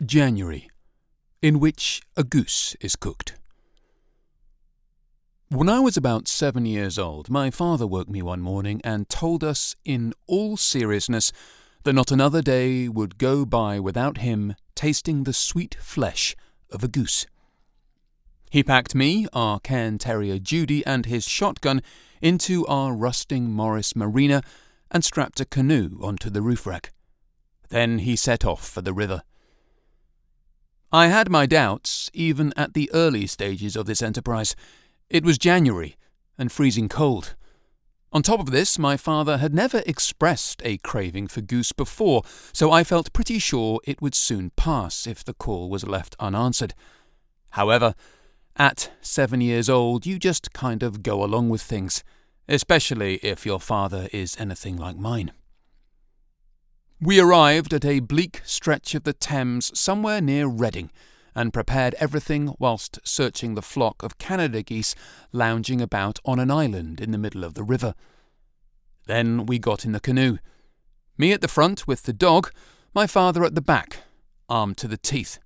January, in which a goose is cooked. When I was about 7 years old, my father woke me one morning and told us in all seriousness that not another day would go by without him tasting the sweet flesh of a goose. He packed me, our cairn terrier Judy, and his shotgun into our rusting Morris Marina and strapped a canoe onto the roof rack. Then he set off for the river. I had my doubts, even at the early stages of this enterprise. It was January, and freezing cold. On top of this, my father had never expressed a craving for goose before, so I felt pretty sure it would soon pass if the call was left unanswered. However, at 7 years old, you just kind of go along with things, especially if your father is anything like mine. We arrived at a bleak stretch of the Thames somewhere near Reading, and prepared everything whilst searching the flock of Canada geese lounging about on an island in the middle of the river. Then we got in the canoe. Me at the front with the dog, my father at the back, armed to the teeth.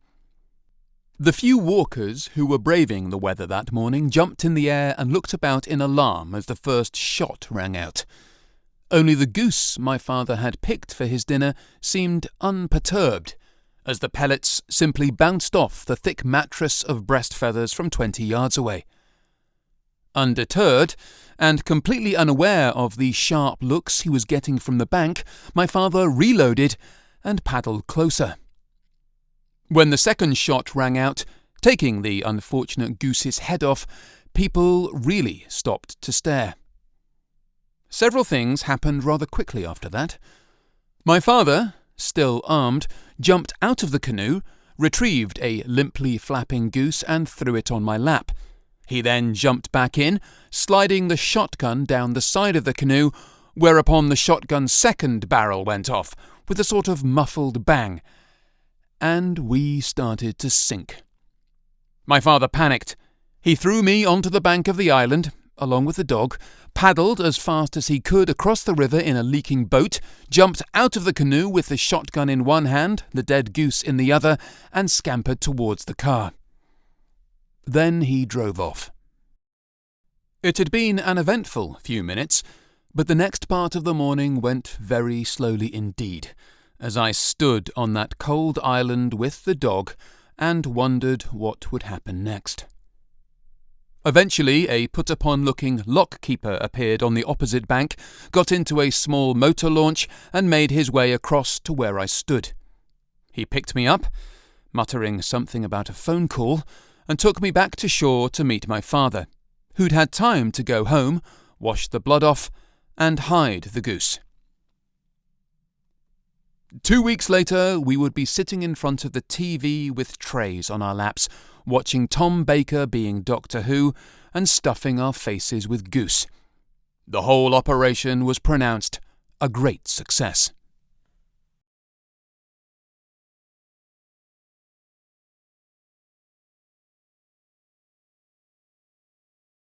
The few walkers who were braving the weather that morning jumped in the air and looked about in alarm as the first shot rang out. Only the goose my father had picked for his dinner seemed unperturbed, as the pellets simply bounced off the thick mattress of breast feathers from 20 yards away. Undeterred, and completely unaware of the sharp looks he was getting from the bank, my father reloaded and paddled closer. When the second shot rang out, taking the unfortunate goose's head off, people really stopped to stare. Several things happened rather quickly after that. My father, still armed, jumped out of the canoe, retrieved a limply flapping goose and threw it on my lap. He then jumped back in, sliding the shotgun down the side of the canoe, whereupon the shotgun's second barrel went off with a sort of muffled bang, and we started to sink. My father panicked. He threw me onto the bank of the island, along with the dog, paddled as fast as he could across the river in a leaking boat, jumped out of the canoe with the shotgun in one hand, the dead goose in the other, and scampered towards the car. Then he drove off. It had been an eventful few minutes, but the next part of the morning went very slowly indeed, as I stood on that cold island with the dog and wondered what would happen next. Eventually, a put-upon-looking lock-keeper appeared on the opposite bank, got into a small motor launch, and made his way across to where I stood. He picked me up, muttering something about a phone call, and took me back to shore to meet my father, who'd had time to go home, wash the blood off, and hide the goose. 2 weeks later, we would be sitting in front of the TV with trays on our laps, watching Tom Baker being Doctor Who and stuffing our faces with goose. The whole operation was pronounced a great success.